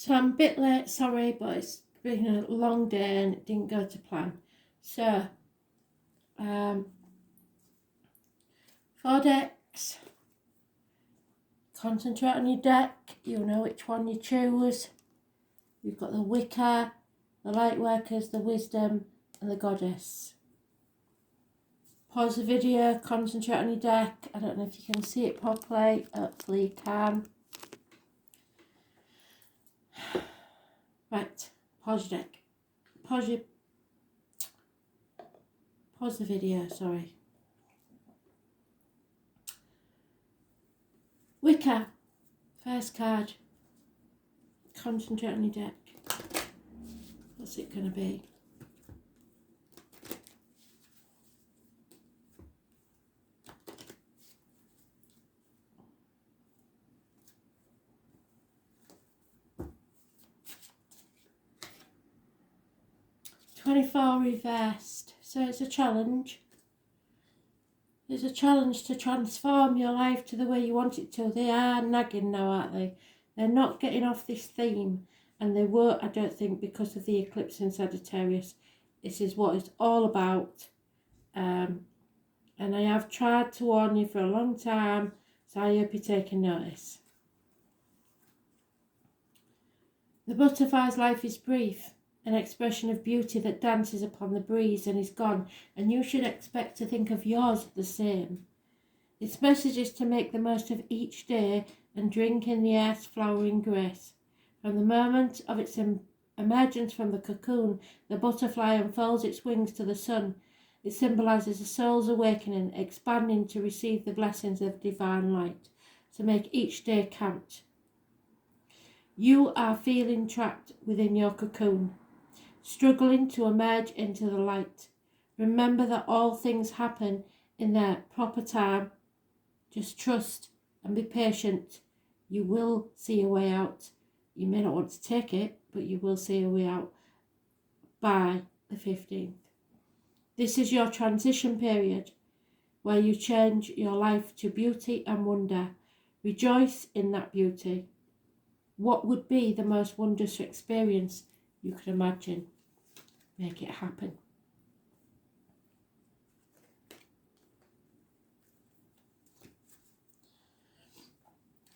So I'm a bit late, sorry, but it's been a long day and it didn't go to plan. So, 4 decks. Concentrate on your deck. You'll know which one you choose. You've got the Wicca, the Lightworkers, the Wisdom, and the Goddess. Pause the video, concentrate on your deck. I don't know if you can see it properly. Hopefully you can. Right, pause your deck. Pause the video, sorry. Wicca, first card. Concentrate on your deck. What's it going to be? $24 reversed. So it's a challenge. It's a challenge to transform your life to the way you want it to. They are nagging now, aren't they? They're not getting off this theme. And they won't, I don't think, because of the eclipse in Sagittarius. This is what it's all about. And I have tried to warn you for a long time. So I hope you're taking notice. The butterfly's life is brief. An expression of beauty that dances upon the breeze and is gone, and you should expect to think of yours the same. Its message is to make the most of each day and drink in the earth's flowering grace. From the moment of its emergence from the cocoon, the butterfly unfolds its wings to the sun. It symbolises the soul's awakening, expanding to receive the blessings of divine light, to make each day count. You are feeling trapped within your cocoon, struggling to emerge into the light. Remember that all things happen in their proper time. Just trust and be patient. You will see a way out. You may not want to take it, but you will see a way out by the 15th. This is your transition period where you change your life to beauty and wonder. Rejoice in that beauty. What would be the most wondrous experience you could imagine? Make it happen.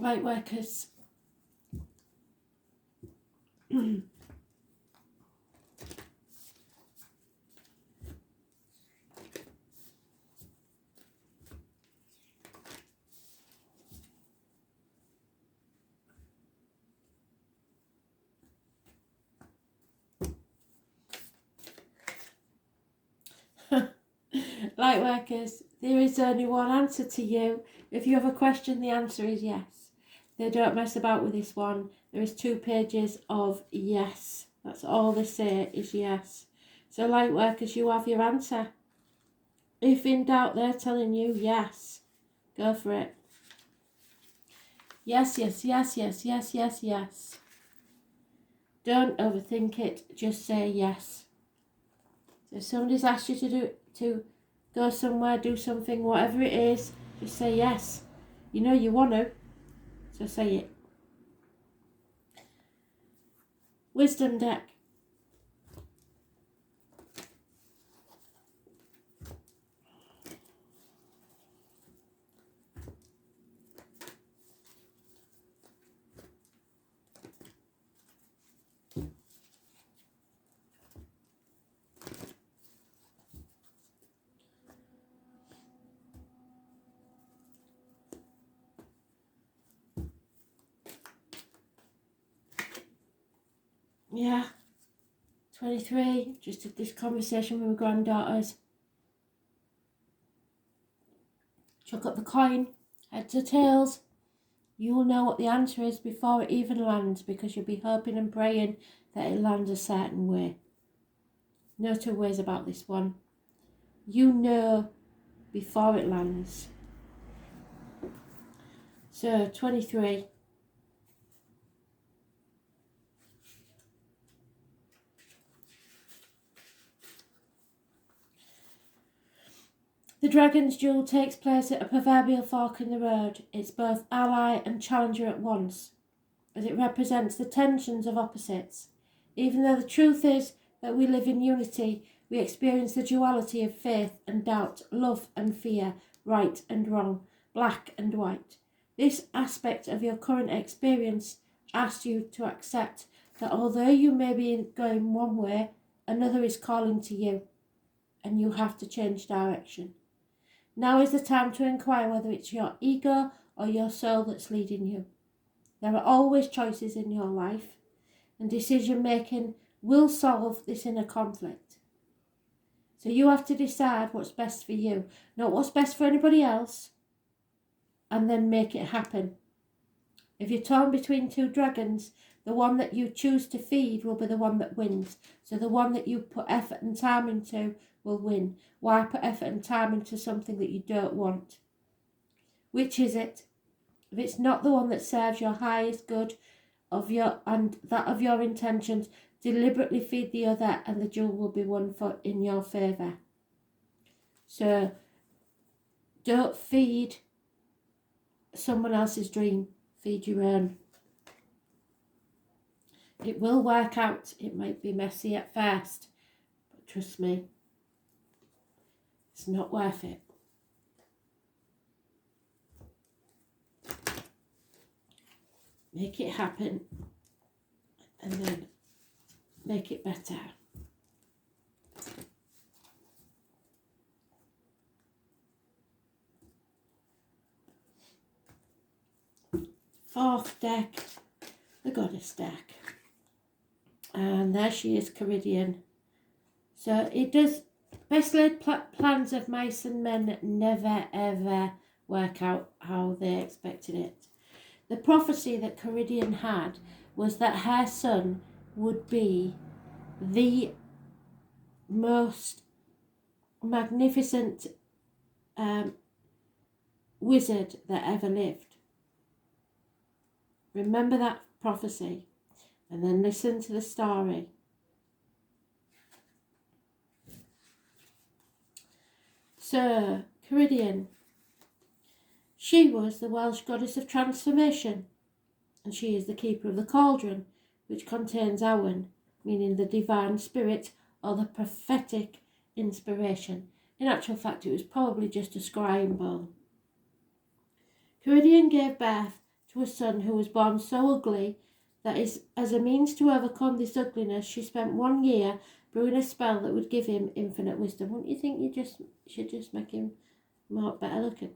Lightworkers. Lightworkers, there is only one answer to you. If you have a question, the answer is yes. They don't mess about with this one. There is 2 pages of yes. That's all they say is yes. So Lightworkers, you have your answer. If in doubt, they're telling you yes. Go for it. Yes, yes, yes, yes, yes, yes, yes. Don't overthink it. Just say yes. So if somebody's asked you to go somewhere, do something, whatever it is, just say yes. You know you want to, so say it. Wisdom deck. Yeah, 23, just had this conversation with my granddaughters. Chuck up the coin, heads or tails. You'll know what the answer is before it even lands, because you'll be hoping and praying that it lands a certain way. No 2 ways about this one. You know before it lands. So, 23. The Dragon's Duel takes place at a proverbial fork in the road. It's both ally and challenger at once. as it represents the tensions of opposites. Even though the truth is that we live in unity, we experience the duality of faith and doubt, love and fear, right and wrong, black and white. This aspect of your current experience asks you to accept that although you may be going one way, another is calling to you, and you have to change direction. Now is the time to inquire whether it's your ego or your soul that's leading you. There are always choices in your life, and decision making will solve this inner conflict. So you have to decide what's best for you, not what's best for anybody else, and then make it happen. If you're torn between two dragons, the one that you choose to feed will be the one that wins. So the one that you put effort and time into will win. Why put effort and time into something that you don't want? Which is it? If it's not the one that serves your highest good of your and that of your intentions, deliberately feed the other, and the jewel will be won in your favour. So don't feed someone else's dream, feed your own. It will work out. It might be messy at first, but trust me, it's not worth it. Make it happen, and then make it better. Fourth deck, the Goddess deck. And there she is, Caridian. So it does, best laid plans of mice and men never ever work out how they expected it. The prophecy that Caridian had was that her son would be the most magnificent wizard that ever lived. Remember that prophecy, and then listen to the story. So, Caridian, she was the Welsh goddess of transformation, and she is the keeper of the cauldron, which contains Awen, meaning the divine spirit or the prophetic inspiration. In actual fact, it was probably just a scrying bowl. Caridian gave birth to a son who was born so ugly that as a means to overcome this ugliness, she spent 1 year brewing a spell that would give him infinite wisdom. Wouldn't you think you should just make him more better looking?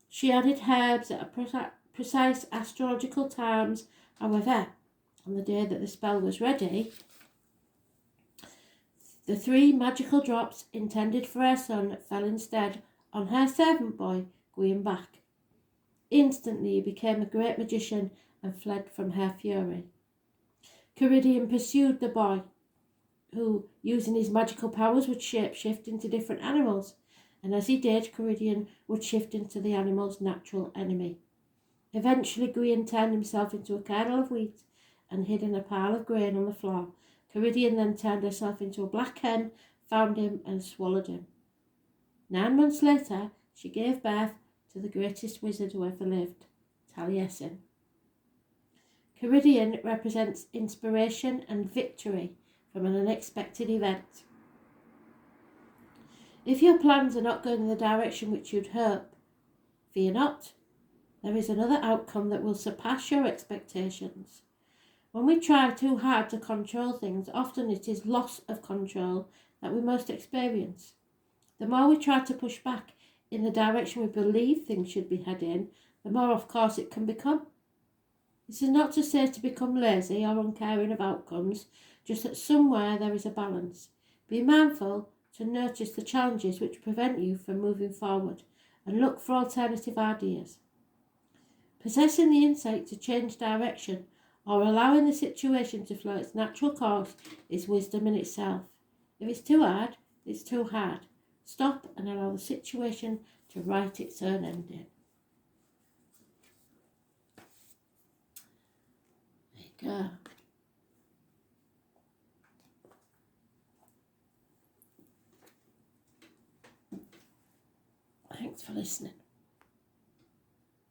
She added herbs at a precise astrological times. However, on the day that the spell was ready, the 3 magical drops intended for her son fell instead on her servant boy, Gwyn Bach. Instantly he became a great magician and fled from her fury. Caridian pursued the boy, who, using his magical powers, would shape-shift into different animals, and as he did, Caridian would shift into the animal's natural enemy. Eventually, Gwyn turned himself into a kernel of wheat and hid in a pile of grain on the floor. Caridian then turned herself into a black hen, found him, and swallowed him. 9 months later, she gave birth to the greatest wizard who ever lived, Taliesin. Caridian represents inspiration and victory from an unexpected event. If your plans are not going in the direction which you'd hope, fear not. There is another outcome that will surpass your expectations. When we try too hard to control things, often it is loss of control that we most experience. The more we try to push back in the direction we believe things should be heading, the more off course it can become. This is not to say to become lazy or uncaring of outcomes, just that somewhere there is a balance. Be mindful to notice the challenges which prevent you from moving forward and look for alternative ideas. Possessing the insight to change direction or allowing the situation to flow its natural course is wisdom in itself. If it's too hard, it's too hard. Stop and allow the situation to write its own ending. There you go. Thanks for listening.